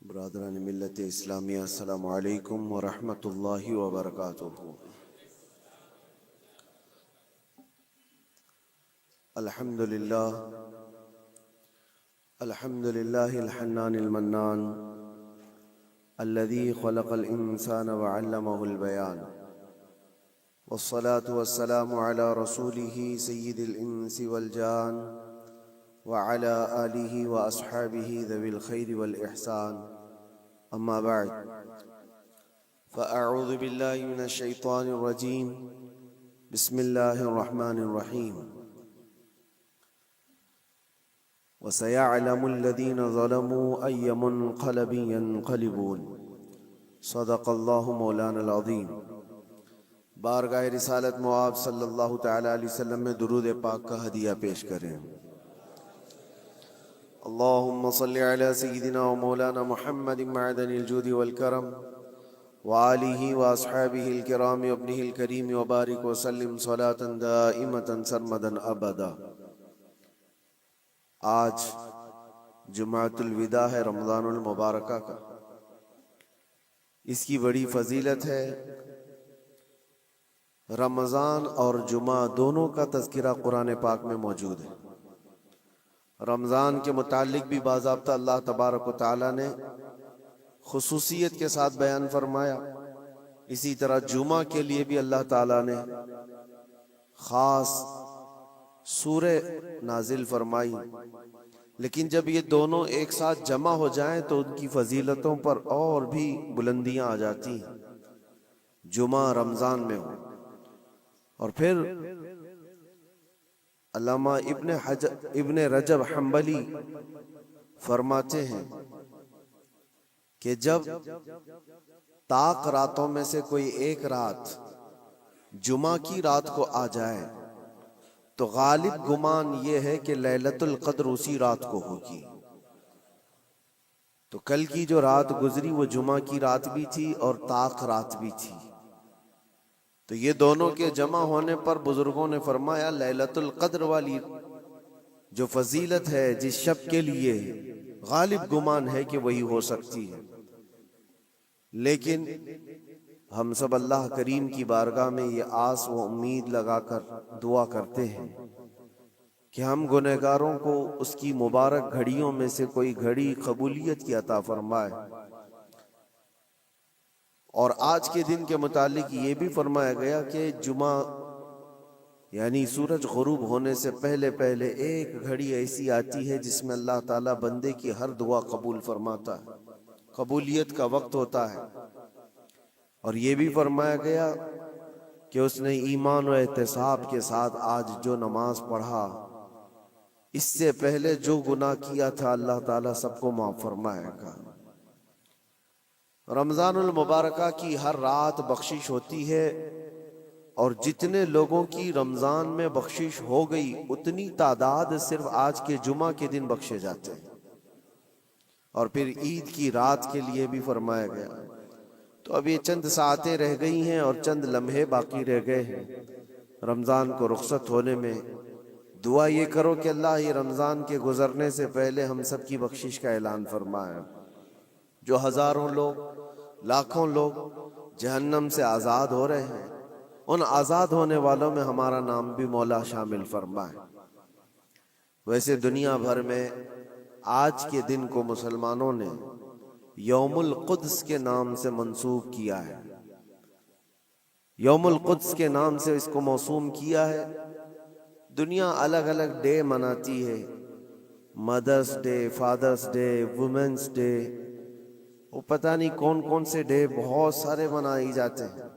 برادران ملت اسلامیہ، السلام علیکم ورحمۃ اللہ وبرکاتہ۔ الحمد للہ الحنان المنان الذي خلق الإنسان وعلمه البيان، والصلاة والسلام على رسوله سيد الإنس والجان وعلى آله وأصحابه ذوي الخير والإحسان، أما بعد، فأعوذ بالله من الشيطان الرجيم، بسم الله الرحمن الرحيم، وسيعلم الذين ظلموا أي منقلب ينقلبون، صدق الله مولانا العظيم۔ بارگاہ رسالت معاب صلی اللہ تعالی علیہ وسلم میں درود پاک کا ہدیہ پیش کریں۔ اللهم صل على سيدنا ومولانا محمد معدن الجود والكرم وآله وأصحابه الكرام وابنه الكريم وبارك وسلم صلاة دائمة سرمدا أبدا۔ آج جمعۃ الوداع ہے، رمضان المبارکہ کا۔ اس کی بڑی فضیلت ہے۔ رمضان اور جمعہ دونوں کا تذکرہ قرآن پاک میں موجود ہے۔ رمضان کے متعلق بھی باضابطہ اللہ تبارک و تعالیٰ نے خصوصیت کے ساتھ بیان فرمایا، اسی طرح جمعہ کے لیے بھی اللہ تعالیٰ نے خاص سورہ نازل فرمائی۔ لیکن جب یہ دونوں ایک ساتھ جمع ہو جائیں تو ان کی فضیلتوں پر اور بھی بلندیاں آ جاتی ہیں۔ جمعہ رمضان میں ہو، اور پھر علامہ ابن رجب حنبلی فرماتے ہیں کہ جب طاق راتوں میں سے کوئی ایک رات جمعہ کی رات کو آ جائے تو غالب گمان یہ ہے کہ لیلۃ القدر اسی رات کو ہوگی۔ تو کل کی جو رات گزری وہ جمعہ کی رات بھی تھی اور طاق رات بھی تھی، تو یہ دونوں کے جمع ہونے پر بزرگوں نے فرمایا لیلۃ القدر والی جو فضیلت ہے جس شب کے لیے غالب گمان ہے کہ وہی ہو سکتی ہے۔ لیکن ہم سب اللہ کریم کی بارگاہ میں یہ آس و امید لگا کر دعا کرتے ہیں کہ ہم گنہگاروں کو اس کی مبارک گھڑیوں میں سے کوئی گھڑی قبولیت کی عطا فرمائے۔ اور آج کے دن کے متعلق یہ بھی فرمایا گیا کہ جمعہ یعنی سورج غروب ہونے سے پہلے پہلے ایک گھڑی ایسی آتی ہے جس میں اللہ تعالیٰ بندے کی ہر دعا قبول فرماتا ہے، قبولیت کا وقت ہوتا ہے۔ اور یہ بھی فرمایا گیا کہ اس نے ایمان و احتساب کے ساتھ آج جو نماز پڑھا، اس سے پہلے جو گناہ کیا تھا اللہ تعالیٰ سب کو معاف فرمائے گا۔ رمضان المبارکہ کی ہر رات بخشش ہوتی ہے، اور جتنے لوگوں کی رمضان میں بخشش ہو گئی اتنی تعداد صرف آج کے جمعہ کے دن بخشے جاتے ہیں۔ اور پھر عید کی رات کے لیے بھی فرمایا گیا۔ تو اب یہ چند ساعتیں رہ گئی ہیں اور چند لمحے باقی رہ گئے ہیں رمضان کو رخصت ہونے میں۔ دعا یہ کرو کہ اللہ یہ رمضان کے گزرنے سے پہلے ہم سب کی بخشش کا اعلان فرمائے۔ جو ہزاروں لوگ، لاکھوں لوگ جہنم سے آزاد ہو رہے ہیں، ان آزاد ہونے والوں میں ہمارا نام بھی مولا شامل فرمائے۔ ویسے دنیا بھر میں آج کے دن کو مسلمانوں نے یوم القدس کے نام سے منسوب کیا ہے۔ یوم القدس کے نام سے اس کو موسوم کیا ہے۔ دنیا الگ الگ ڈے مناتی ہے، mother's day, father's day, women's day, وہ پتہ نہیں کون کون سے ڈے بہت سارے منائے جاتے ہیں۔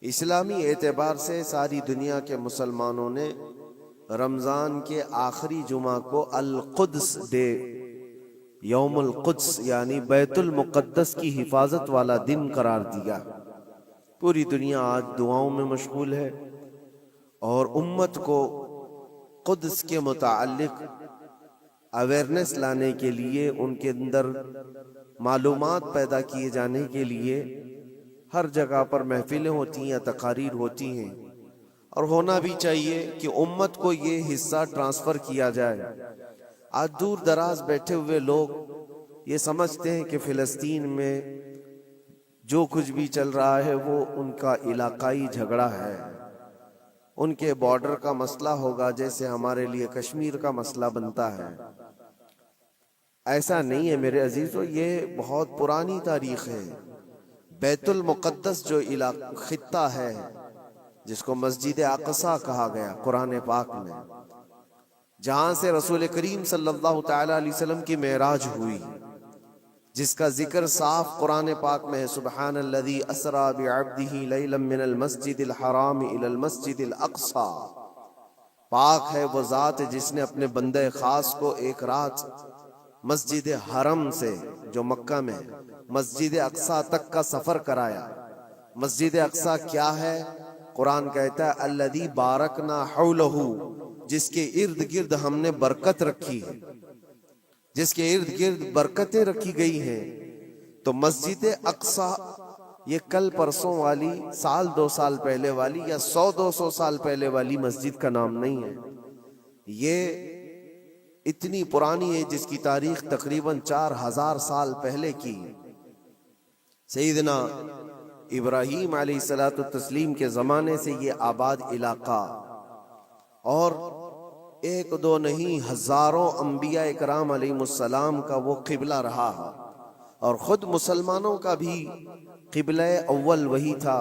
اسلامی اعتبار سے ساری دنیا کے مسلمانوں نے رمضان کے آخری جمعہ کو القدس ڈے، یوم القدس یعنی بیت المقدس کی حفاظت والا دن قرار دیا۔ پوری دنیا آج دعاؤں میں مشغول ہے اور امت کو قدس کے متعلق اویئرنیس لانے کے لیے، ان کے اندر معلومات پیدا کیے جانے کے لیے ہر جگہ پر محفلیں ہوتی ہیں، تقاریر ہوتی ہیں، اور ہونا بھی چاہیے کہ امت کو یہ حصہ ٹرانسفر کیا جائے۔ آج دور دراز بیٹھے ہوئے لوگ یہ سمجھتے ہیں کہ فلسطین میں جو کچھ بھی چل رہا ہے وہ ان کا علاقائی جھگڑا ہے، ان کے بارڈر کا مسئلہ ہوگا جیسے ہمارے لیے کشمیر کا مسئلہ بنتا ہے۔ ایسا نہیں ہے میرے عزیزو، یہ بہت پرانی تاریخ ہے۔ بیت المقدس جو خطہ ہے جس کو مسجد اقصی کہا گیا قرآن پاک میں، جہاں سے رسول کریم صلی اللہ تعالی علیہ وسلم کی معراج ہوئی، جس کا ذکر صاف قرآن پاک میں ہے، سبحان الذی اسری بعبدہ لیلا من المسجد الحرام الی المسجد الاقصی۔ پاک ہے وہ ذات جس نے اپنے بندے خاص کو ایک رات مسجد حرم سے جو مکہ میں مسجد اقصی تک کا سفر کرایا۔ مسجد اقصی کیا ہے؟ قرآن کہتا ہے الذی بارکنا حولہ، جس کے ارد گرد ہم نے برکت رکھی ہے، جس کے ارد گرد برکتیں رکھی گئی ہیں۔ تو مسجد اقصی یہ کل پرسوں والی، سال دو سال پہلے والی یا 100-200 سال پہلے والی مسجد کا نام نہیں ہے، یہ اتنی پرانی ہے جس کی تاریخ تقریباً 4000 سال پہلے کی۔ سیدنا ابراہیم علیہ السلام کے زمانے سے یہ آباد علاقہ، اور ایک دو نہیں ہزاروں انبیاء اکرام علیہ السلام کا وہ قبلہ رہا ہے، اور خود مسلمانوں کا بھی قبلہ اول وہی تھا،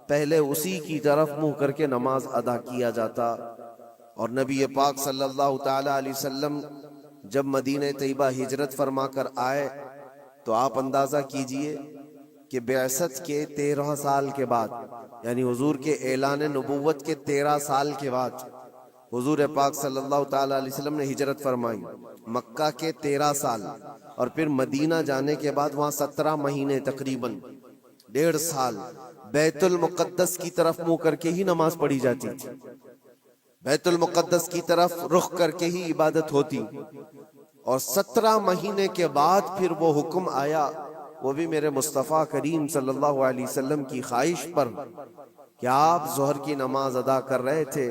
پہلے اسی کی طرف منہ کر کے نماز ادا کیا جاتا۔ اور نبی پاک صلی اللہ تعالی علیہ وسلم جب مدینہ طیبہ ہجرت فرما کر آئے تو آپ اندازہ کیجئے کہ بعثت کے 13 سال کے بعد، یعنی حضور کے اعلان نبوت کے 13 سال کے بعد حضور پاک صلی اللہ تعالی علیہ وسلم نے ہجرت فرمائی، مکہ کے 13 سال، اور پھر مدینہ جانے کے بعد وہاں 17 مہینے تقریباً 1.5 سال بیت المقدس کی طرف منہ کر کے ہی نماز پڑھی جاتی تھی، بیت المقدس کی طرف رخ کر کے ہی عبادت ہوتی۔ اور 17 مہینے کے بعد پھر وہ حکم آیا، وہ بھی میرے مصطفیٰ کریم صلی اللہ علیہ وسلم کی خواہش پر، کہ آپ ظہر کی نماز ادا کر رہے تھے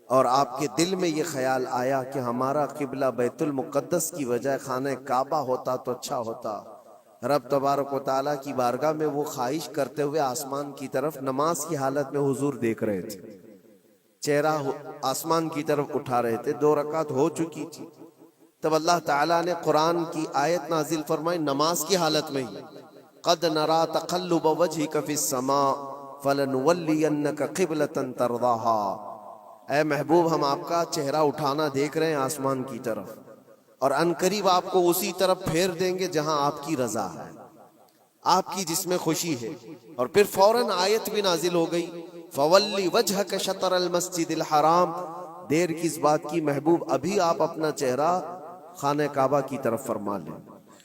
اور آپ کے دل میں یہ خیال آیا کہ ہمارا قبلہ بیت المقدس کی بجائے خانہ کعبہ ہوتا تو اچھا ہوتا۔ رب تبارک و تعالیٰ کی بارگاہ میں وہ خواہش کرتے ہوئے آسمان کی طرف نماز کی حالت میں حضور دیکھ رہے تھے، چہرہ آسمان کی طرف اٹھا رہے تھے، 2 رکعت ہو چکی تھی، تب اللہ تعالیٰ نے قرآن کی آیت نازل فرمائی نماز کی حالت میں ہی، قد نرا تقلب وجہک فی السماء فلنولینک قبلۃ ترضاها۔ اے محبوب، ہم آپ کا چہرہ اٹھانا دیکھ رہے ہیں آسمان کی طرف، اور عنقریب آپ کو اسی طرف پھیر دیں گے جہاں آپ کی رضا ہے، آپ کی جس میں خوشی ہے۔ اور پھر فوراً آیت بھی نازل ہو گئی، فولی وجہک شطر المسجد الحرام۔ دیر کس بات کی محبوب، ابھی آپ اپنا چہرہ خانہ کعبہ کی طرف فرما لیں۔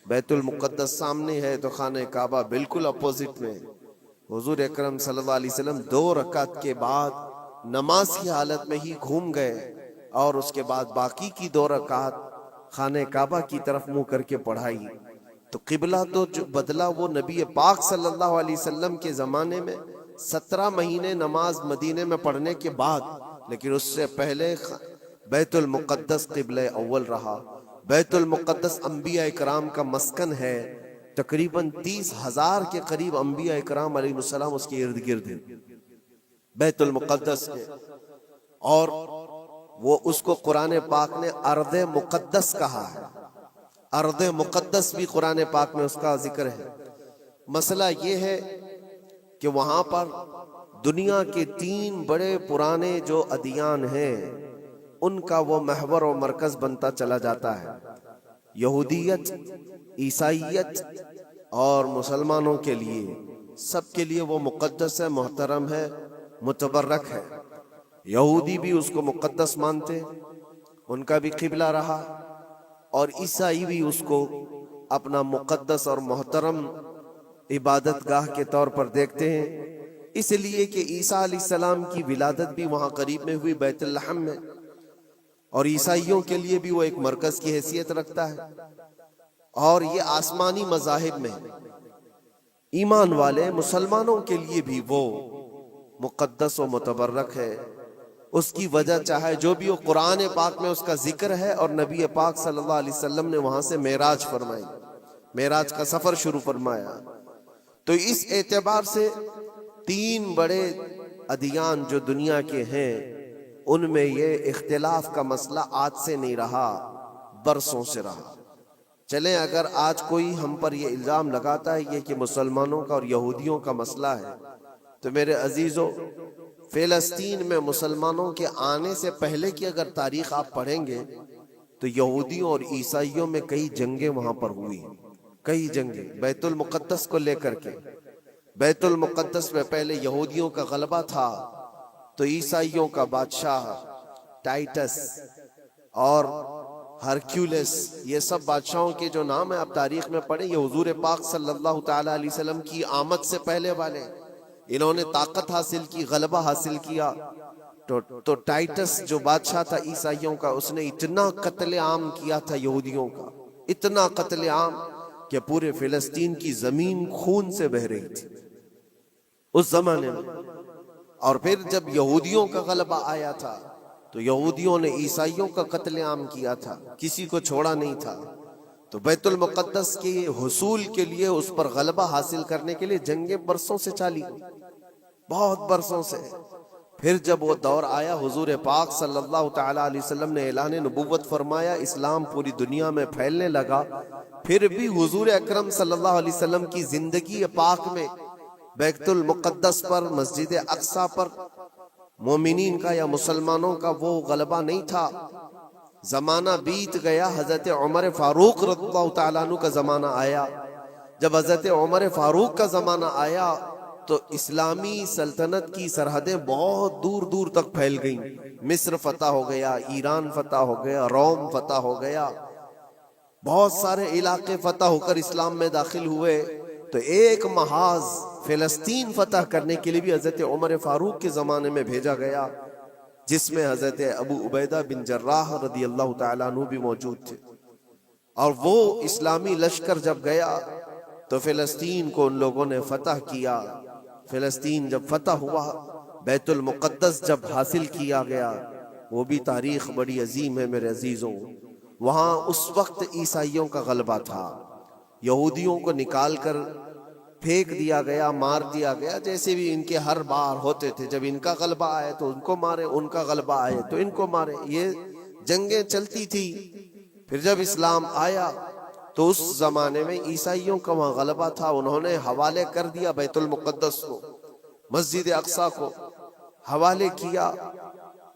بیت المقدس سامنے ہے تو خانہ کعبہ بالکل اپوزٹ میں۔ حضور اکرم صلی اللہ علیہ وسلم 2 رکعت کے بعد نماز کی حالت میں ہی گھوم گئے، اور اس کے بعد باقی کی 2 رکعت خانہ کعبہ کی طرف منہ کر کے پڑھائی۔ تو قبلہ تو جو بدلا وہ نبی پاک صلی اللہ علیہ وسلم کے زمانے میں 17 مہینے نماز مدینے میں پڑھنے کے بعد، لیکن اس سے پہلے بیت المقدس قبلہ اول رہا۔ بیت المقدس انبیاء اکرام کا مسکن ہے، تقریباً 30,000 کے قریب انبیاء اکرام علیہ السلام اس کے ارد گرد ہیں بیت المقدس کے، اور وہ اس کو قرآن پاک نے ارض مقدس کہا ہے، ارض مقدس بھی قرآن پاک میں اس کا ذکر ہے۔ مسئلہ یہ ہے کہ وہاں پر دنیا کے 3 بڑے پرانے جو ادیان ہیں ان کا وہ محور و مرکز بنتا چلا جاتا ہے، یہودیت، عیسائیت اور مسلمانوں کے لیے، سب کے لیے وہ مقدس ہے، محترم ہے، متبرک ہے۔ یہودی بھی اس کو مقدس مانتے، ان کا بھی قبلہ رہا، اور عیسائی بھی اس کو اپنا مقدس اور محترم عبادت گاہ کے طور پر دیکھتے ہیں، اس لیے کہ عیسیٰ علیہ السلام کی ولادت بھی وہاں قریب میں ہوئی بیت لحم میں، اور عیسائیوں کے لیے بھی وہ ایک مرکز کی حیثیت رکھتا ہے۔ اور یہ آسمانی مذاہب میں ایمان والے مسلمانوں کے لیے بھی وہ مقدس و متبرک ہے۔ اس کی وجہ چاہے جو بھی ہو، قرآن پاک میں اس کا ذکر ہے، اور نبی پاک صلی اللہ علیہ وسلم نے وہاں سے معراج فرمائی۔ معراج کا سفر شروع فرمایا۔ تو اس اعتبار سے تین بڑے ادیان جو دنیا کے ہیں ان میں یہ اختلاف کا مسئلہ آج سے نہیں رہا، برسوں سے رہا۔ چلیں اگر آج کوئی ہم پر یہ الزام لگاتا ہے یہ کہ مسلمانوں کا اور یہودیوں کا مسئلہ ہے، تو میرے عزیزوں فلسطین میں مسلمانوں کے آنے سے پہلے کی اگر تاریخ آپ پڑھیں گے تو یہودیوں اور عیسائیوں میں کئی جنگیں وہاں پر ہوئی، کئی جنگیں بیت المقدس کو لے کر کے۔ بیت المقدس میں پہلے یہودیوں کا غلبہ تھا تو عیسائیوں کا بادشاہ ٹائٹس اور ہرکیولس، یہ سب بادشاہوں کے جو نام ہیں آپ تاریخ میں پڑھیں، یہ حضور پاک صلی اللہ تعالیٰ علیہ وسلم کی آمد سے پہلے والے، انہوں نے طاقت حاصل کی، غلبہ حاصل کیا۔ تو ٹائٹس جو بادشاہ تھا عیسائیوں کا، اس نے اتنا قتل عام کیا تھا یہودیوں کا، اتنا قتل عام کہ پورے فلسطین کی زمین خون سے بہہ رہی تھی اس زمانے میں۔ اور پھر جب یہودیوں کا غلبہ آیا تھا تو یہودیوں نے عیسائیوں کا قتل عام کیا تھا، کسی کو چھوڑا نہیں تھا۔ تو بیت المقدس کے حصول کے لیے، اس پر غلبہ حاصل کرنے کے لیے جنگیں برسوں سے چلی، بہت برسوں سے۔ پھر جب وہ دور آیا، حضور پاک صلی اللہ تعالیٰ علیہ وسلم نے اعلان نبوت فرمایا، اسلام پوری دنیا میں پھیلنے لگا۔ پھر بھی حضور اکرم صلی اللہ علیہ وسلم کی زندگی پاک میں بیت المقدس پر، مسجد اقصیٰ پر مومنین کا یا مسلمانوں کا وہ غلبہ نہیں تھا۔ زمانہ بیت گیا، حضرت عمر فاروق رضی اللہ تعالیٰ عنہ کا زمانہ آیا۔ جب حضرت عمر فاروق کا زمانہ آیا تو اسلامی سلطنت کی سرحدیں بہت دور دور تک پھیل گئیں۔ مصر فتح ہو گیا، ایران فتح ہو گیا، روم فتح ہو گیا، بہت سارے علاقے فتح ہو کر اسلام میں داخل ہوئے۔ تو ایک محاذ فلسطین فتح کرنے کے لیے بھی حضرت عمر فاروق کے زمانے میں بھیجا گیا، جس میں حضرت ابو عبیدہ بن جراح رضی اللہ تعالیٰ عنہ بھی موجود تھے۔ اور وہ اسلامی لشکر جب گیا تو فلسطین کو ان لوگوں نے فتح کیا۔ فلسطین جب فتح ہوا، بیت المقدس جب حاصل کیا گیا، وہ بھی تاریخ بڑی عظیم ہے میرے عزیزوں۔ وہاں اس وقت عیسائیوں کا غلبہ تھا، یہودیوں کو نکال کر پھینک دیا گیا، مار دیا گیا، جیسے بھی ان کے ہر بار ہوتے تھے۔ جب ان کا غلبہ آئے تو ان کو مارے، ان کا غلبہ آئے تو ان کو مارے، یہ جنگیں چلتی تھی۔ پھر جب اسلام آیا تو اس زمانے میں عیسائیوں کا وہاں غلبہ تھا، انہوں نے حوالے کر دیا بیت المقدس کو، مسجد اقصیٰ کو حوالے کیا۔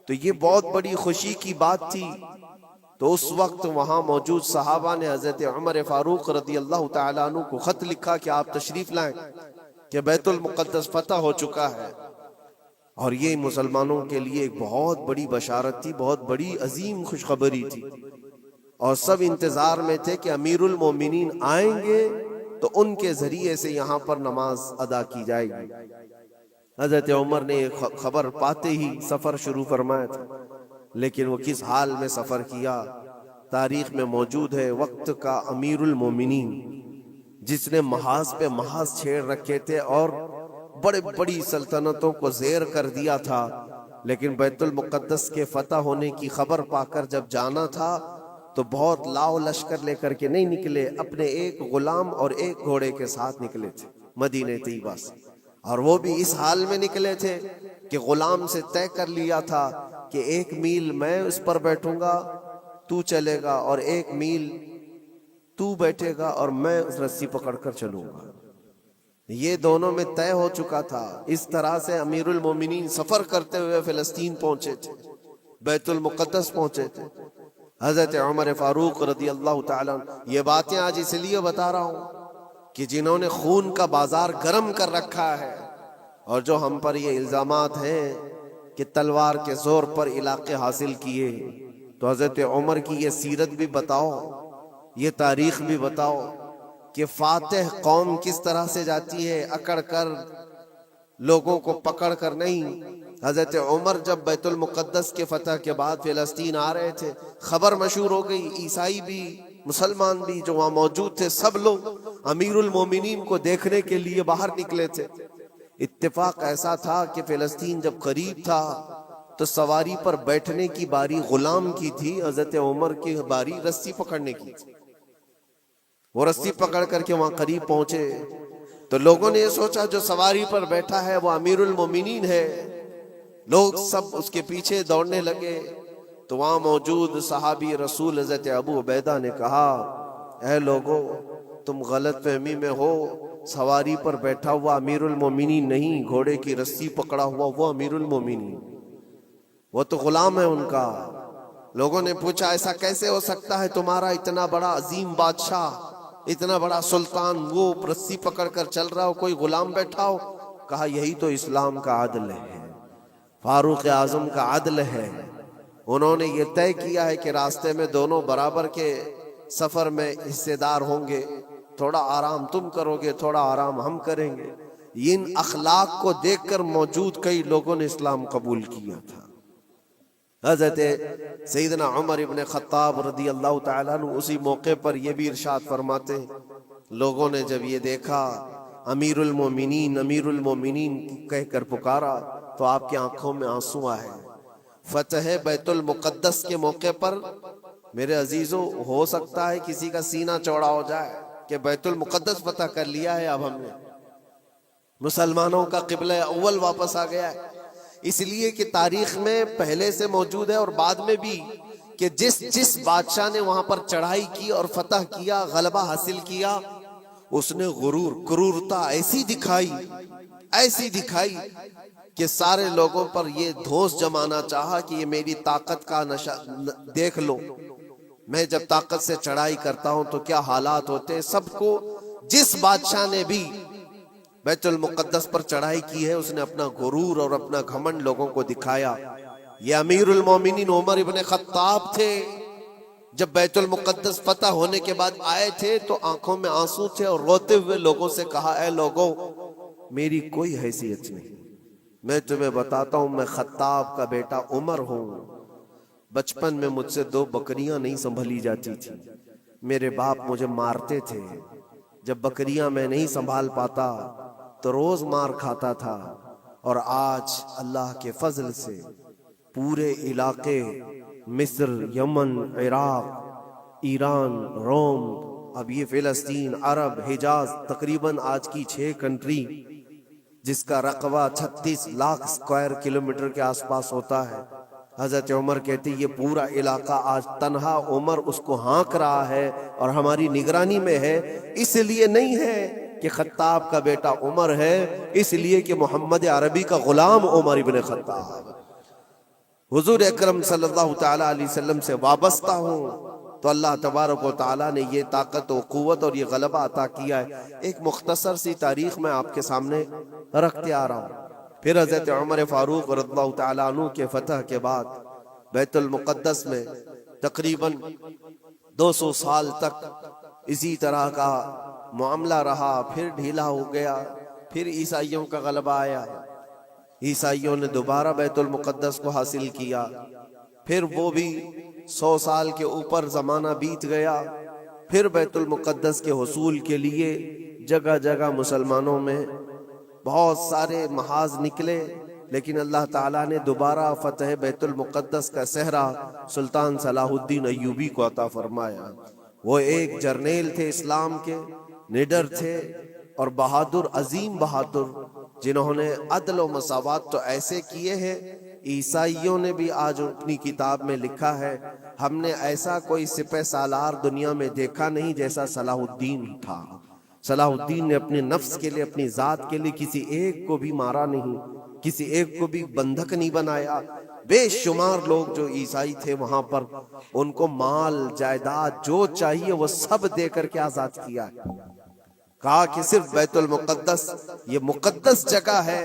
تو یہ بہت بڑی خوشی کی بات تھی۔ تو اس وقت وہاں موجود صحابہ نے حضرت عمر فاروق رضی اللہ تعالیٰ عنہ کو خط لکھا کہ آپ تشریف لائیں کہ بیت المقدس فتح ہو چکا ہے۔ اور یہ مسلمانوں کے لیے ایک بہت بڑی بشارت تھی، بہت بڑی عظیم خوشخبری تھی، اور سب انتظار میں تھے کہ امیر المومنین آئیں گے تو ان کے ذریعے سے یہاں پر نماز ادا کی جائے گی۔ حضرت عمر نے خبر پاتے ہی سفر شروع فرمایا تھا، لیکن وہ کس حال میں سفر کیا تاریخ میں موجود ہے۔ وقت کا امیر المومنین جس نے محاذ پہ محاذ چھیڑ رکھے تھے اور بڑے بڑی سلطنتوں کو زیر کر دیا تھا، لیکن بیت المقدس کے فتح ہونے کی خبر پا کر جب جانا تھا تو بہت لاؤ لشکر لے کر کے نہیں نکلے، اپنے ایک غلام اور ایک گھوڑے کے ساتھ نکلے تھے مدینہ طیبہ سے۔ اور وہ بھی اس حال میں نکلے تھے کہ غلام سے طے کر لیا تھا کہ 1 میل میں اس پر بیٹھوں گا، تو چلے گا، اور 1 میل تو بیٹھے گا اور میں اس رسی پکڑ کر چلوں گا۔ یہ دونوں میں طے ہو چکا تھا۔ اس طرح سے امیر المومنین سفر کرتے ہوئے فلسطین پہنچے تھے، بیت المقدس پہنچے تھے۔ حضرت عمر فاروق رضی اللہ تعالیٰ عنہ، یہ باتیں آج اس لیے بتا رہا ہوں کہ جنہوں نے خون کا بازار گرم کر رکھا ہے، اور جو ہم پر یہ الزامات ہیں کہ تلوار کے زور پر علاقے حاصل کیے، تو حضرت عمر کی یہ سیرت بھی بتاؤ، یہ تاریخ بھی بتاؤ کہ فاتح قوم کس طرح سے جاتی ہے، اکڑ کر، لوگوں کو پکڑ کر نہیں۔ حضرت عمر جب بیت المقدس کے فتح کے بعد فلسطین آ رہے تھے، خبر مشہور ہو گئی، عیسائی بھی مسلمان بھی جو وہاں موجود تھے، سب لوگ امیر المومنین کو دیکھنے کے لیے باہر نکلے تھے۔ اتفاق ایسا تھا کہ فلسطین جب قریب تھا تو سواری پر بیٹھنے کی باری غلام کی تھی، حضرت عمر کی باری رسی پکڑنے کی تھی۔ وہ رسی پکڑ کر کے وہاں قریب پہنچے تو لوگوں نے یہ سوچا جو سواری پر بیٹھا ہے وہ امیر المومنین ہے، لوگ سب اس کے پیچھے دوڑنے لگے۔ تو وہاں موجود صحابی رسول حضرت ابو عبیدہ نے کہا، اے لوگو تم غلط فہمی میں ہو، سواری پر بیٹھا ہوا امیر المومنین نہیں، گھوڑے کی رسی پکڑا ہوا وہ امیر المومنین، وہ تو غلام ہے ان کا۔ لوگوں نے پوچھا ایسا کیسے ہو سکتا ہے، تمہارا اتنا بڑا عظیم بادشاہ، اتنا بڑا سلطان، وہ رسی پکڑ کر چل رہا ہو، کوئی غلام بیٹھا ہو؟ کہا یہی تو اسلام کا عدل ہے، فاروق اعظم کا عدل ہے۔ انہوں نے یہ طے کیا ہے کہ راستے میں دونوں برابر کے سفر میں حصے دار ہوں گے، تھوڑا آرام تم کرو گے، تھوڑا آرام ہم کریں گے۔ ان اخلاق کو دیکھ کر موجود کئی لوگوں نے اسلام قبول کیا تھا۔ حضرت سیدنا عمر ابن خطاب رضی اللہ تعالیٰ عنہ اسی موقع پر یہ بھی ارشاد فرماتے ہیں، لوگوں نے جب یہ دیکھا امیر المومنین امیر المومنین کہہ کر پکارا تو آپ کی آنکھوں میں آنسو آئے۔ فتح بیت المقدس کے موقع پر میرے عزیزوں ہو سکتا ہے کسی کا سینہ چوڑا ہو جائے کہ بیت المقدس فتح کر لیا ہے، اب ہم نے مسلمانوں کا قبلہ اول واپس آ گیا ہے۔ اس لیے کہ تاریخ میں پہلے سے موجود ہے اور بعد میں بھی کہ جس بادشاہ نے وہاں پر چڑھائی کی اور فتح کیا، غلبہ حاصل کیا، اس نے غرور کرورتا ایسی دکھائی کہ سارے لوگوں پر یہ دھوس جمانا چاہا کہ یہ میری طاقت کا نشہ دیکھ لو، میں جب طاقت سے چڑھائی کرتا ہوں تو کیا حالات ہوتے۔ سب کو جس بادشاہ نے بھی بیت المقدس پر چڑھائی کی ہے اس نے اپنا غرور اور اپنا گھمنڈ لوگوں کو دکھایا۔ یہ امیر المومنین عمر ابن خطاب تھے، جب بیت المقدس فتح ہونے کے بعد آئے تھے تو آنکھوں میں آنسو تھے اور روتے ہوئے لوگوں سے کہا، اے لوگوں میری کوئی حیثیت نہیں، میں تمہیں بتاتا ہوں میں خطاب کا بیٹا عمر ہوں۔ بچپن میں مجھ سے 2 بکریاں نہیں سنبھلی جاتی تھی، میرے باپ مجھے مارتے تھے، جب بکریاں میں نہیں سنبھال پاتا تو روز مار کھاتا تھا، اور آج اللہ کے فضل سے پورے علاقے مصر، یمن، عراق، ایران، روم، اب یہ فلسطین، عرب، حجاز، تقریباً آج کی 6 کنٹری جس کا رقبہ 36 لاکھ اسکوائر کلومیٹر کے آس پاس ہوتا ہے۔ حضرت عمر کہتے یہ پورا علاقہ آج تنہا عمر اس کو ہانک رہا ہے اور ہماری نگرانی میں ہے، اس لیے نہیں ہے کہ خطاب کا بیٹا عمر ہے، اس لیے کہ محمد عربی کا غلام عمر ابن خطاب حضور اکرم صلی اللہ تعالیٰ علیہ وسلم سے وابستہ ہوں، تو اللہ تبارک و تعالیٰ نے یہ طاقت و قوت اور یہ غلبہ عطا کیا ہے۔ ایک مختصر سی تاریخ میں آپ کے سامنے رکھتے آ رہا ہوں۔ پھر حضرت عمر فاروق رضی اللہ تعالیٰ عنہ کے فتح کے بعد بیت المقدس میں تقریباً 200 سال تک اسی طرح کا معاملہ رہا، پھر ڈھیلا ہو گیا، پھر عیسائیوں کا غلبہ آیا، عیسائیوں نے دوبارہ بیت المقدس کو حاصل کیا، پھر وہ بھی 100 سال کے اوپر زمانہ بیت گیا، پھر بیت المقدس کے حصول کے لیے جگہ جگہ مسلمانوں میں بہت سارے محاذ نکلے، لیکن اللہ تعالیٰ نے دوبارہ فتح بیت المقدس کا صحرا سلطان صلاح الدین ایوبی کو عطا فرمایا۔ وہ ایک جرنیل تھے اسلام کے، نڈر تھے اور بہادر، عظیم بہادر، جنہوں نے عدل و مساوات تو ایسے کیے ہیں، عیسائیوں نے بھی آج اپنی کتاب میں لکھا ہے ہم نے ایسا کوئی سپہ سالار دنیا میں دیکھا نہیں جیسا صلاح الدین تھا۔ صلاح الدین نے اپنے نفس کے لیے، اپنی ذات کے لیے کسی ایک کو بھی مارا نہیں، کسی ایک کو بھی بندھک نہیں بنایا۔ بے شمار لوگ جو عیسائی تھے وہاں پر، ان کو مال جائیداد جو چاہیے وہ سب دے کر کے آزاد کیا ہے۔ کہا کہ صرف بیت المقدس یہ مقدس جگہ ہے،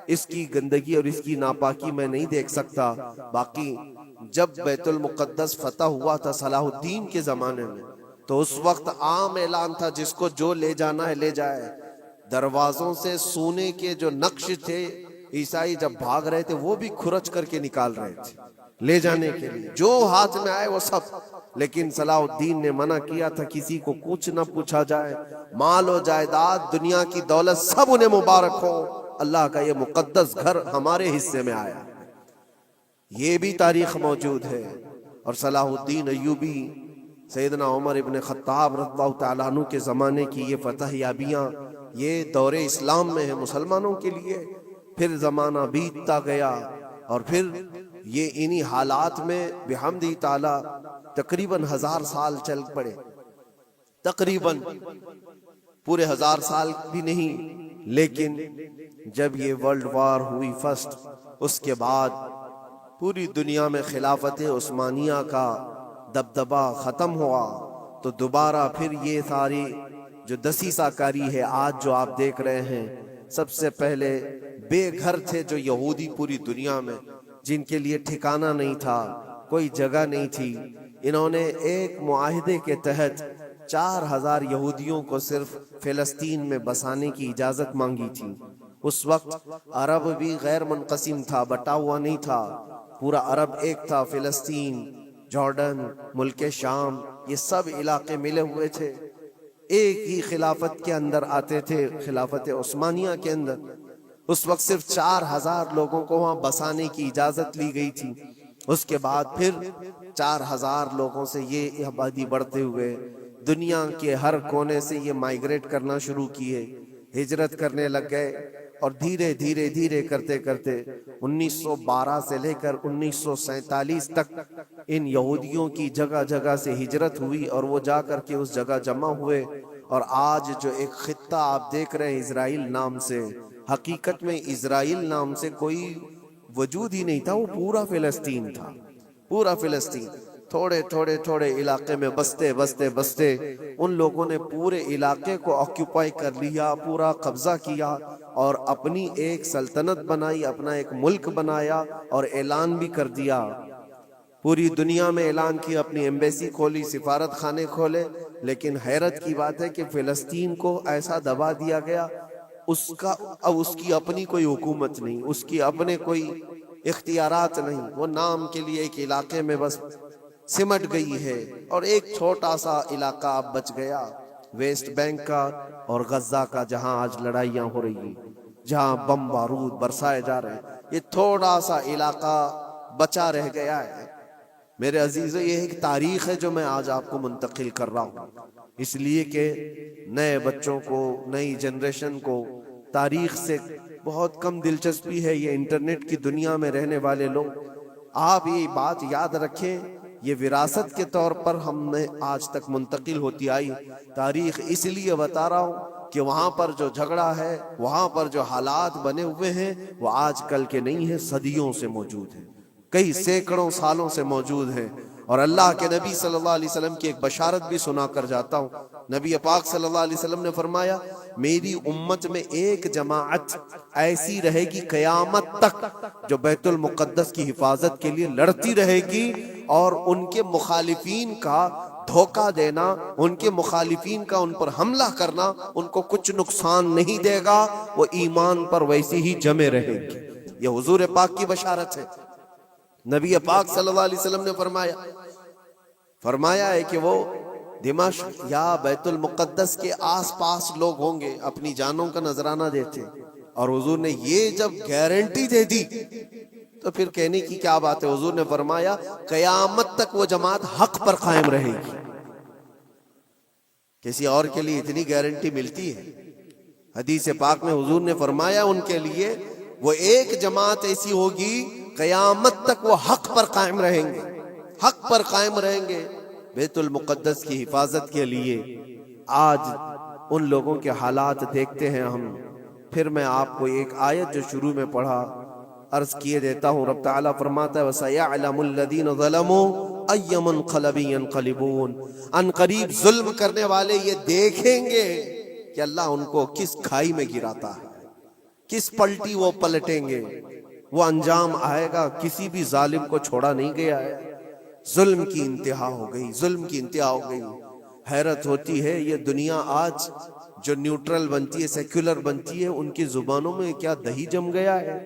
اس کی گندگی اور اس کی ناپاکی میں نہیں دیکھ سکتا۔ باقی جب بیت المقدس فتح ہوا تھا صلاح الدین کے زمانے میں تو اس وقت عام اعلان تھا جس کو جو لے جانا ہے لے جائے۔ دروازوں سے سونے کے جو نقش تھے، عیسائی جب بھاگ رہے تھے وہ بھی کھرچ کر کے نکال رہے تھے لے جانے کے لیے، جو ہاتھ میں آئے وہ سب۔ لیکن صلاح الدین نے منع کیا تھا کسی کو کچھ نہ پوچھا جائے، مال و جائیداد، دنیا کی دولت سب انہیں مبارک ہو، اللہ کا یہ مقدس گھر ہمارے حصے میں آیا۔ یہ بھی تاریخ موجود ہے۔ اور صلاح الدین ایوبی سیدنا عمر ابن خطاب رضی اللہ تعالیٰ عنہ کے زمانے کی یہ فتح یابیاں یہ دور اسلام میں ہے مسلمانوں کے لیے. پھر زمانہ بیتتا گیا اور پھر یہ انہی حالات میں بحمد تعالیٰ تقریباً 1000 سال چل پڑے. تقریباً پورے 1000 سال بھی نہیں، لیکن جب یہ ورلڈ وار ہوئی فرسٹ، اس کے بعد پوری دنیا میں خلافت عثمانیہ کا دبدبہ ختم ہوا، تو دوبارہ پھر یہ ساری جو دسیسہ کاری ہے آج جو آپ دیکھ رہے ہیں. سب سے پہلے بے گھر تھے جو یہودی پوری دنیا میں، جن کے لیے ٹھکانہ نہیں تھا، کوئی جگہ نہیں تھی. انہوں نے ایک معاہدے کے تحت 4000 یہودیوں کو صرف فلسطین میں بسانے کی اجازت مانگی تھی. اس وقت عرب بھی غیر منقسم تھا، بٹا ہوا نہیں تھا، پورا عرب ایک تھا. فلسطین، جارڈن، ملک شام، یہ سب علاقے ملے ہوئے تھے، ایک ہی خلافت کے اندر آتے تھے، خلافت عثمانیہ کے اندر. اس وقت صرف 4000 لوگوں کو وہاں بسانے کی اجازت لی گئی تھی. اس کے بعد پھر 4000 لوگوں سے یہ آبادی بڑھتے ہوئے دنیا کے ہر کونے سے یہ مائیگریٹ کرنا شروع کیے، ہجرت کرنے لگ گئے. اور دھیرے دھیرے دھیرے کرتے کرتے 1912 سے لے کر 1947 تک ان یہودیوں کی جگہ جگہ سے ہجرت ہوئی اور وہ جا کر کے اس جگہ جمع ہوئے. اور آج جو ایک خطہ آپ دیکھ رہے ہیں اسرائیل نام سے، حقیقت میں اسرائیل نام سے کوئی وجود ہی نہیں تھا، وہ پورا فلسطین تھا، پورا فلسطین. تھوڑے تھوڑے تھوڑے علاقے میں بستے بستے بستے ان لوگوں نے پورے علاقے کو آکیوپائی کر لیا، پورا قبضہ کیا اور اپنی ایک سلطنت بنائی، اپنا ایک ملک بنایا اور اعلان بھی کر دیا. پوری دنیا میں اعلان کیا، اپنی ایمبیسی کھولی، سفارت خانے کھولے. لیکن حیرت کی بات ہے کہ فلسطین کو ایسا دبا دیا گیا، اب اس کی اپنی کوئی حکومت نہیں، اس کی اپنے کوئی اختیارات نہیں. وہ نام کے لیے ایک علاقے میں بس سمٹ گئی ہے. اور ایک چھوٹا سا علاقہ اب بچ گیا ویسٹ بینک کا اور غزہ کا، جہاں آج لڑائیاں ہو رہی ہیں، جہاں بم بارود برسائے جا رہے ہیں. یہ تھوڑا سا علاقہ بچا رہ گیا ہے. میرے عزیزو، یہ ایک تاریخ ہے جو میں آج آپ کو منتقل کر رہا ہوں، اس لیے کہ نئے بچوں کو، نئی جنریشن کو تاریخ سے بہت کم دلچسپی ہے. یہ انٹرنیٹ کی دنیا میں رہنے والے لوگ، آپ یہ بات یاد رکھیں، یہ وراثت کے طور پر ہم نے آج تک منتقل ہوتی آئی. تاریخ اس لیے بتا رہا ہوں کہ وہاں پر جو جھگڑا ہے، وہاں پر جو حالات بنے ہوئے ہیں، وہ آج کل کے نہیں ہیں، صدیوں سے موجود ہیں، کئی سینکڑوں سالوں سے موجود ہیں. اور اللہ کے نبی صلی اللہ علیہ وسلم کی ایک بشارت بھی سنا کر جاتا ہوں. نبی پاک صلی اللہ علیہ وسلم نے فرمایا، میری امت میں ایک جماعت ایسی رہے گی قیامت تک جو بیت المقدس کی حفاظت کے لیے لڑتی رہے گی، اور ان کے مخالفین کا دھوکہ دینا، ان کے مخالفین کا ان پر حملہ کرنا ان کو کچھ نقصان نہیں دے گا، وہ ایمان پر ویسی ہی جمے رہیں گے. یہ حضور پاک کی بشارت ہے. نبی پاک صلی اللہ علیہ وسلم نے فرمایا ہے کہ وہ دمشق یا بیت المقدس کے آس پاس لوگ ہوں گے، اپنی جانوں کا نذرانہ دیتے. اور حضور نے یہ جب گارنٹی دے دی تو پھر کہنے کی کیا بات ہے. حضور نے فرمایا قیامت تک وہ جماعت حق پر قائم رہے گی. کسی اور کے لیے اتنی گارنٹی ملتی ہے؟ حدیث پاک میں حضور نے فرمایا ان کے لیے وہ ایک جماعت ایسی ہوگی قیامت تک وہ حق پر قائم رہیں گے، حق پر قائم رہیں گے بیت المقدس کی حفاظت کے لیے. آج ان لوگوں کے حالات دیکھتے ہیں ہم. پھر میں آپ کو ایک آیت جو شروع میں پڑھا عرض کیے دیتا ہوں. رب تعالیٰ فرماتا ہے وَسَيَعْلَمُ الَّذِينَ ظَلَمُوا أَيَّ مُنْقَلَبٍ يَنْقَلِبُونَ. ان قریب ظلم کرنے والے یہ دیکھیں گے کہ اللہ ان کو کس کھائی میں گراتا ہے، کس پلٹی وہ پلٹیں گے. وہ انجام آئے گا، کسی بھی ظالم کو چھوڑا نہیں گیا ہے. ظلم کی انتہا ہو گئی، ظلم کی انتہا ہو گئی. حیرت ہوتی ہے یہ دنیا آج جو نیوٹرل بنتی ہے، سیکولر بنتی ہے، ان کی زبانوں میں کیا دہی جم گیا ہے.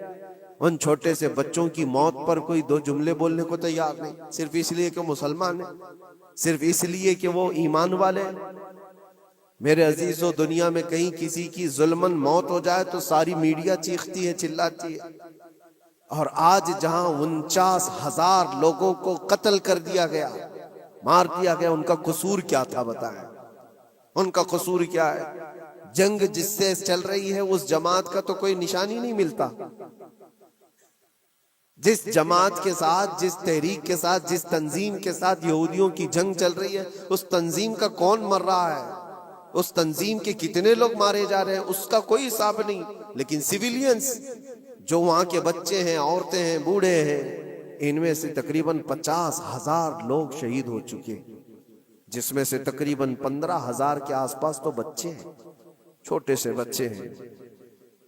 ان چھوٹے سے بچوں کی موت پر کوئی دو جملے بولنے کو تیار نہیں، صرف اس لیے کہ مسلمان ہیں، صرف اس لیے کہ وہ ایمان والے ہیں. میرے عزیزو، دنیا میں کہیں کسی کی ظلمن موت ہو جائے تو ساری میڈیا چیختی ہے، چلاتی ہے. اور آج جہاں 49,000 لوگوں کو قتل کر دیا گیا، مار دیا گیا، ان کا قصور کیا تھا بتائیں؟ ان کا قصور کیا ہے؟ جنگ جس سے چل رہی ہے اس جماعت کا تو کوئی نشانی نہیں ملتا. جس جماعت کے ساتھ، جس تحریک کے ساتھ، جس تنظیم کے ساتھ یہودیوں کی جنگ چل رہی ہے، اس تنظیم کا کون مر رہا ہے، اس تنظیم کے کتنے لوگ مارے جا رہے ہیں، اس کا کوئی حساب نہیں. لیکن سیویلینز جو وہاں کے بچے ہیں، عورتیں ہیں، بوڑھے ہیں، ان میں سے تقریباً 50,000 لوگ شہید ہو چکے، جس میں سے تقریباً 15,000 کے آس پاس تو بچے ہیں، چھوٹے سے بچے ہیں.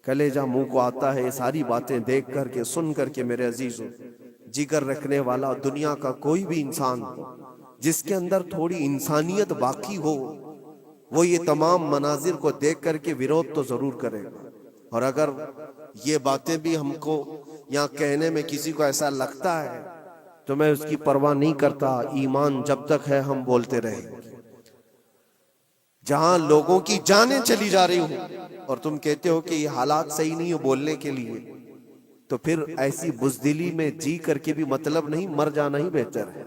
کلیجہ منہ کو آتا ہے یہ ساری باتیں دیکھ کر کے، سن کر کے. میرے عزیزو، جگر رکھنے والا دنیا کا کوئی بھی انسان ہو، جس کے اندر تھوڑی انسانیت باقی ہو، وہ یہ تمام مناظر کو دیکھ کر کے ویرودھ تو ضرور کرے گا. اور اگر یہ باتیں بھی ہم کو یہاں کہنے میں کسی کو ایسا لگتا ہے تو میں اس کی پرواہ نہیں کرتا. ایمان جب تک ہے ہم بولتے رہیں گے. جہاں لوگوں کی جانیں چلی جا رہی ہوں اور تم کہتے ہو کہ یہ حالات صحیح نہیں ہو بولنے کے لیے، تو پھر ایسی بزدلی میں جی کر کے بھی مطلب نہیں، مر جانا ہی بہتر ہے.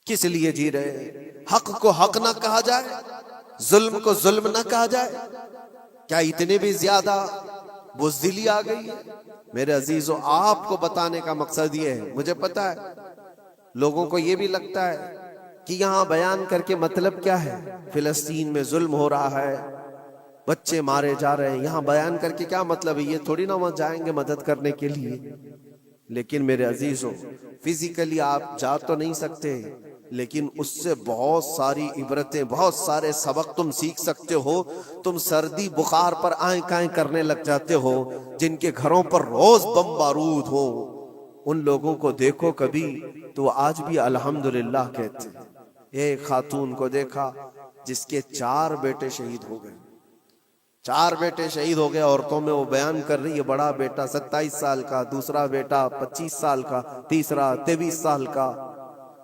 کس لیے جی رہے ہیں؟ حق کو حق نہ کہا جائے، ظلم کو ظلم نہ کہا جائے. کیا اتنے بھی زیادہ بزدلی آ گئی ہے؟ میرے عزیزو، آپ کو بتانے کا مقصد یہ ہے. مجھے پتا ہے لوگوں کو یہ بھی لگتا ہے کہ یہاں بیان کر کے مطلب کیا ہے، فلسطین میں ظلم ہو رہا ہے، بچے مارے جا رہے ہیں، یہاں بیان کر کے کیا مطلب ہے؟ یہ تھوڑی نہ وہاں جائیں گے مدد کرنے کے لیے. لیکن میرے عزیزو، فزیکلی آپ جا تو نہیں سکتے، لیکن اس سے بہت ساری عبرتیں، بہت سارے سبق تم سیکھ سکتے ہو. تم سردی بخار پر آئیں کائیں کرنے لگ جاتے ہو، جن کے گھروں پر روز بم بارود ہو، ان لوگوں کو دیکھو کبھی تو آج بھی الحمدللہ کہتے ہیں. ایک خاتون کو دیکھا جس کے 4 بیٹے شہید ہو گئے، 4 بیٹے شہید ہو گئے. عورتوں میں وہ بیان کر رہی ہے، بڑا بیٹا 27 سال کا، دوسرا بیٹا 25 سال کا، تیسرا 23 سال کا.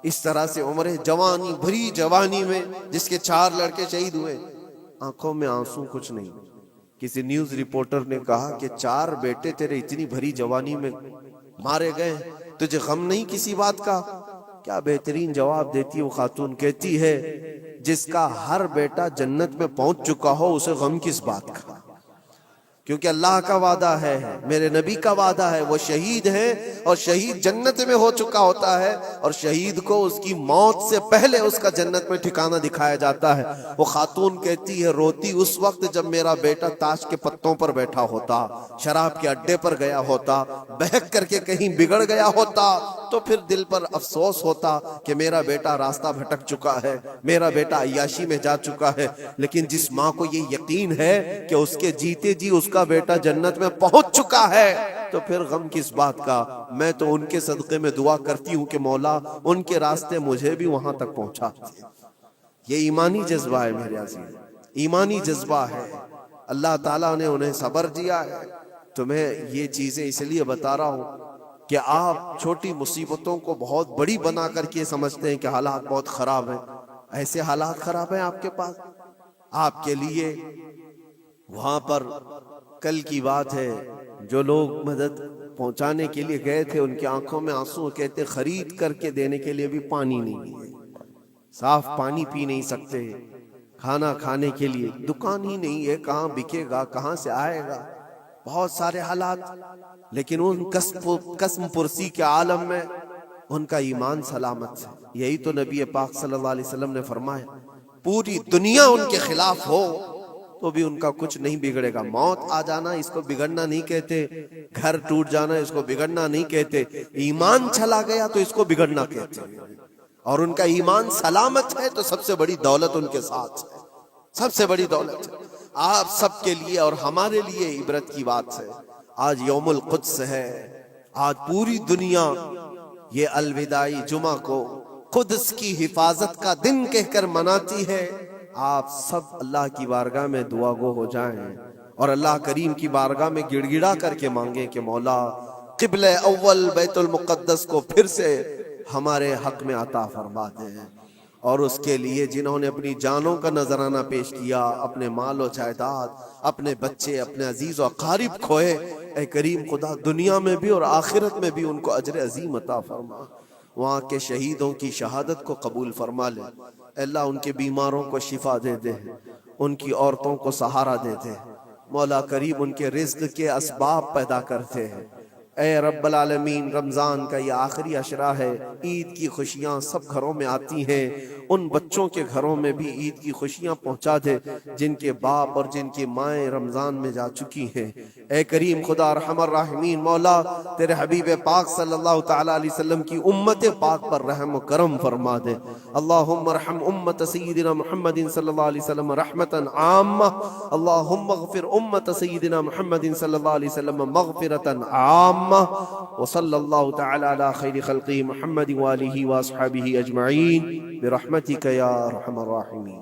اس طرح سے عمر جوانی، بھری جوانی میں جس کے 4 لڑکے شہید ہوئے. آنکھوں میں آنسو کچھ نہیں. کسی نیوز رپورٹر نے کہا کہ 4 بیٹے تیرے اتنی بھری جوانی میں مارے گئے، تجھے غم نہیں کسی بات کا؟ کیا بہترین جواب دیتی وہ خاتون، کہتی ہے جس کا ہر بیٹا جنت میں پہنچ چکا ہو اسے غم کس بات کا؟ کیونکہ اللہ کا وعدہ ہے، میرے نبی کا وعدہ ہے، وہ شہید ہیں اور شہید جنت میں ہو چکا ہوتا ہے، اور شہید کو اس کی موت سے پہلے اس کا جنت میں ٹھکانہ دکھایا جاتا ہے. وہ خاتون کہتی ہے روتی اس وقت جب میرا بیٹا تاش کے پتوں پر بیٹھا ہوتا، شراب کے اڈے پر گیا ہوتا، بہک کر کے کہیں بگڑ گیا ہوتا، تو پھر دل پر افسوس ہوتا کہ میرا بیٹا راستہ بھٹک چکا ہے، میرا بیٹا عیاشی میں جا چکا ہے. لیکن جس ماں کو یہ یقین ہے کہ اس کے جیتے جی اس کا بیٹا جنت میں پہنچ چکا ہے، تو پھر غم کس بات کا؟ میں تو ان کے صدقے میں دعا کرتی ہوں کہ مولا ان کے راستے مجھے بھی وہاں تک پہنچا. یہ ایمانی جذبہ ہے میرے عزیز، ایمانی جذبہ ہے. اللہ تعالیٰ نے انہیں صبر دیا ہے. تمہیں یہ چیزیں اس لیے بتا رہا ہوں کہ آپ چھوٹی مصیبتوں کو بہت بڑی بنا کر کے سمجھتے ہیں کہ حالات بہت خراب ہیں. ایسے حالات خراب ہیں آپ کے پاس؟ آپ کے لیے وہاں پر کل کی بات ہے، جو لوگ مدد پہنچانے کے لیے گئے تھے ان کی آنکھوں میں آنسو، کہتے خرید کر کے دینے کے لیے بھی پانی نہیں ہے، صاف پانی پی نہیں سکتے، کھانا کھانے کے لیے دکان ہی نہیں ہے، کہاں بکے گا، کہاں سے آئے گا، بہت سارے حالات. لیکن ان قسم پرسی کے عالم میں ان کا ایمان سلامت ہے. یہی تو نبی پاک صلی اللہ علیہ وسلم نے فرمایا، پوری دنیا ان کے خلاف ہو تو بھی ان کا کچھ نہیں بگڑے گا. موت آ جانا اس کو بگڑنا نہیں کہتے، گھر ٹوٹ جانا اس کو بگڑنا نہیں کہتے، ایمان چلا گیا تو اس کو بگڑنا کہتے. اور ان کا ایمان سلامت ہے تو سب سے بڑی دولت ان کے ساتھ ہے، سب سے بڑی دولت ہے. آپ سب کے لیے اور ہمارے لیے عبرت کی بات ہے. آج یوم القدس ہے، آج پوری دنیا یہ الوداعی جمعہ کو قدس کی حفاظت کا دن کہہ کر مناتی ہے. آپ سب اللہ کی بارگاہ میں دعا گو ہو جائیں اور اللہ کریم کی بارگاہ میں گڑ گڑا کر کے مانگیں کہ مولا قبلہ اول بیت المقدس کو پھر سے ہمارے حق میں عطا فرما دیں. اور اس کے لیے جنہوں نے اپنی جانوں کا نذرانہ پیش کیا، اپنے مال و جائیداد، اپنے بچے، اپنے عزیز و اقارب کھوئے، اے کریم خدا دنیا میں بھی اور آخرت میں بھی ان کو اجر عظیم عطا فرما. وہاں کے شہیدوں کی شہادت کو قبول فرما لے۔ اے اللہ ان کے بیماروں کو شفا دے دے، ان کی عورتوں کو سہارا دے دے۔ مولا کریم ان کے رزق کے اسباب پیدا کرتے ہیں۔ اے رب العالمین، رمضان کا یہ آخری عشرہ ہے، عید کی خوشیاں سب گھروں میں آتی ہیں، ان بچوں کے گھروں میں بھی عید کی خوشیاں پہنچا دے جن کے باپ اور جن کی مائیں رمضان میں جا چکی ہیں۔ اے کریم خدا ارحم الراحمین، مولا تیرے حبیب پاک صلی اللہ تعالی علیہ وسلم کی امت پاک پر رحم و کرم فرما دے۔ اللہم ارحم امت سیدنا محمد صلی اللہ علیہ وسلم رحمتا عامہ، اللہم اغفر امت سیدنا محمد صلی اللہ علیہ وسلم مغفرتا عامہ، وصلی اللہ تعالی علی خیر خلقہ محمد وآلہ واصحابہ اجمعین برحمتک یا ارحم الراحمین۔